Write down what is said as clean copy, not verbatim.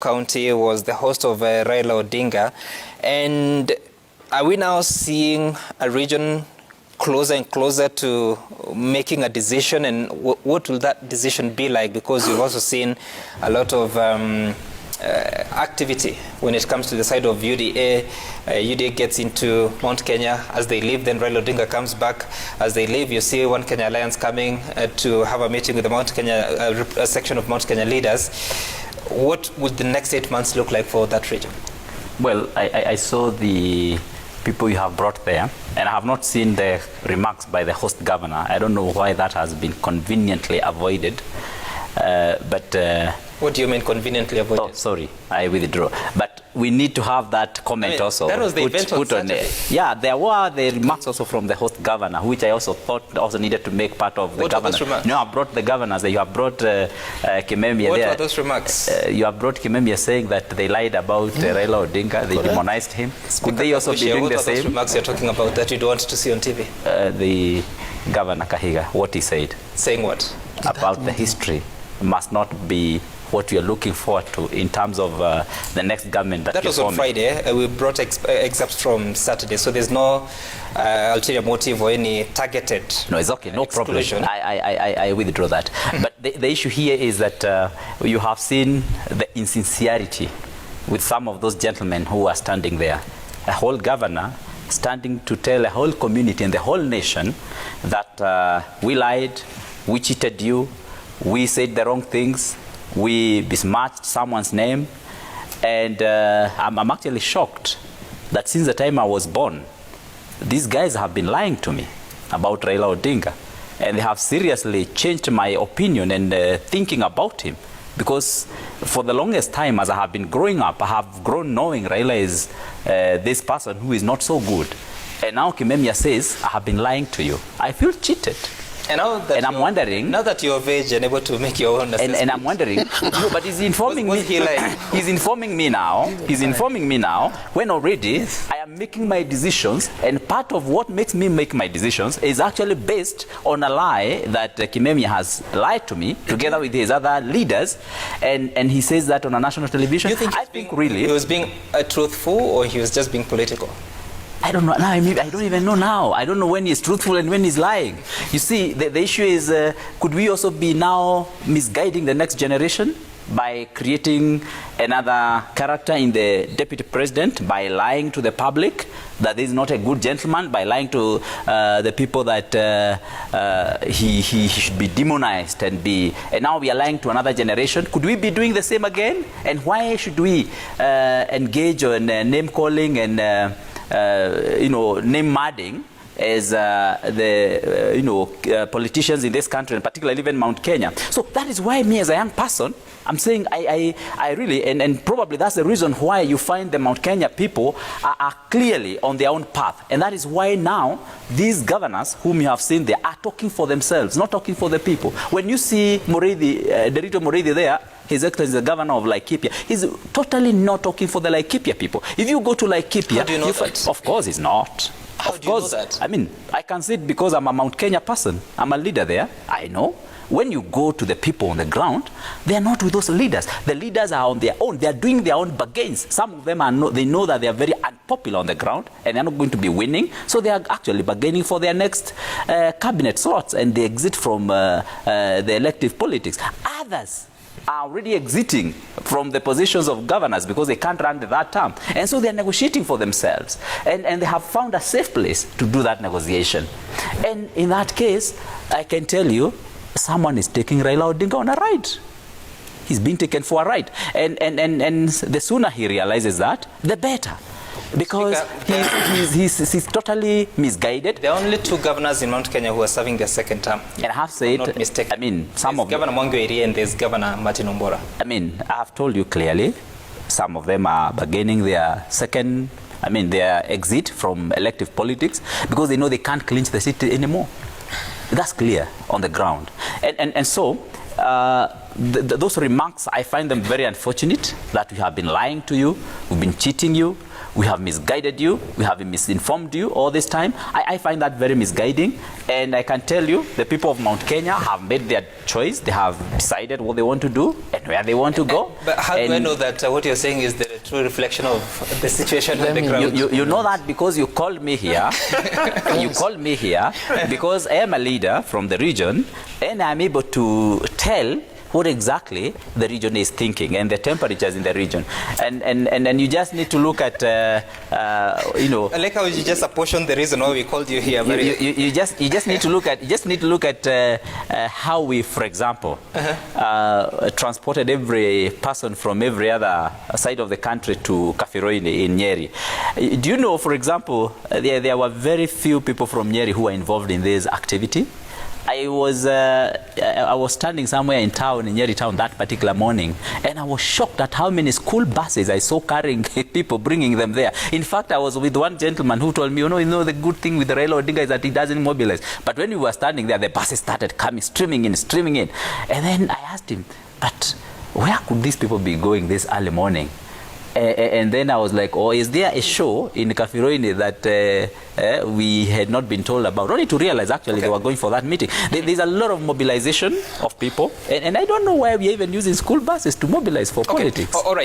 County was the host of Raila Odinga. And are we now seeing a region closer and closer to making a decision? And what will that decision be like? Because you've also seen a lot of activity when it comes to the side of UDA. UDA gets into Mount Kenya as they leave, then Raila Odinga comes back. As they leave, you see One Kenya Alliance coming to have a meeting with the Mount Kenya, a section of Mount Kenya leaders. What would the next 8 months look like for that region? Well, I saw the people you have brought there, and I have not seen the remarks by the host governor. I don't know why that has been conveniently avoided. What do you mean conveniently avoided? Oh, sorry, I withdraw. But we need to have that comment also. That was the event on Saturday. Yeah, there were the remarks also from the host governor, which I also thought also needed to make part of the governor. What were those remarks? No, I brought the governors. You have brought Kimemia what there. What were those remarks? You have brought Kimemia saying that they lied about Raila Odinga, they demonized him. Could they also be doing the same? What are those remarks you're talking about that you don't want to see on TV? The governor Kahiga, what he said. Saying what? About the history must not be what we are looking forward to in terms of the next government that was on Friday. We brought excerpts from Saturday, so there's no ulterior motive or any targeted. No, it's okay, no problem. I withdraw that. But the issue here is that you have seen the insincerity with some of those gentlemen who are standing there. A whole governor standing to tell a whole community and the whole nation that we lied, we cheated you, we said the wrong things, we besmirched someone's name, and I'm actually shocked that since the time I was born, these guys have been lying to me about Raila Odinga, and they have seriously changed my opinion and thinking about him, because for the longest time as I have been growing up, I have grown knowing Raila is this person who is not so good, and now Kimemia says I have been lying to you. I feel cheated. And I'm wondering, now that you're of age and able to make your own assessment. And I'm wondering, no, but he's informing me. He's informing me now. He's informing me now when already I am making my decisions, and part of what makes me make my decisions is actually based on a lie that Kimemia has lied to me together with his other leaders, and he says that on a national television. I think really he was being truthful, or he was just being political? I don't know. Now, I don't even know now. I don't know when he's truthful and when he's lying. You see, the issue is, could we also be now misguiding the next generation by creating another character in the deputy president, by lying to the public that he's not a good gentleman, by lying to the people that he should be demonized and now we are lying to another generation? Could we be doing the same again? And why should we engage in name calling and name madding as politicians in this country, and particularly even Mount Kenya? So that is why me as a young person, I'm saying I really, and probably that's the reason why you find the Mount Kenya people are clearly on their own path. And that is why now these governors whom you have seen there are talking for themselves, not talking for the people. When you see Derito Moridi there, His Excellency, the governor of Laikipia, he's totally not talking for the Laikipia people. If you go to Laikipia, how do you know that? Of course he's not. How do you know that? I mean, I can say it because I'm a Mount Kenya person. I'm a leader there. I know. When you go to the people on the ground, they are not with those leaders. The leaders are on their own. They are doing their own bargains. Some of them they know that they are very unpopular on the ground and they're not going to be winning. So they are actually bargaining for their next cabinet slots, and they exit from the elective politics. Others are already exiting from the positions of governors because they can't run that term. And so they're negotiating for themselves. And they have found a safe place to do that negotiation. And in that case, I can tell you, someone is taking Raila Odinga on a ride. He's being taken for a ride. And the sooner he realizes that, the better. Because he's totally misguided. There are only 2 governors in Mount Kenya who are serving their second term. And I have said, not mistaken. I mean, there's Governor Mwangwe and there's Governor Martin Ombora. I mean, I have told you clearly, some of them are bargaining their their exit from elective politics because they know they can't clinch the seat anymore. That's clear on the ground. And so, those remarks, I find them very unfortunate, that we have been lying to you, we've been cheating you, we have misguided you, we have misinformed you all this time. I find that very misguiding, and I can tell you the people of Mount Kenya have made their choice. They have decided what they want to do and where they want to go. But how do I know that what you're saying is the true reflection of the situation on the ground? You know that because you called me here. You called me here because I am a leader from the region, and I'm able to tell what exactly the region is thinking and the temperatures in the region, and you just need to look at you know. I like how you just apportion the reason why we called you here. You just need to look at how we, for example, transported every person from every other side of the country to Kafiroini in Nyeri. Do you know, for example, there were very few people from Nyeri who were involved in this activity. I was standing somewhere in town, in Nyeri town, that particular morning, and I was shocked at how many school buses I saw carrying people, bringing them there. In fact, I was with one gentleman who told me, you know, the good thing with Raila Odinga is that he doesn't mobilize. But when we were standing there, the buses started coming, streaming in. And then I asked him, but where could these people be going this early morning? And then I was like, oh, is there a show in Kafiroini that we had not been told about? Only to realize, actually, they were going for that meeting. There's a lot of mobilization of people. And I don't know why we're even using school buses to mobilize for politics. All right.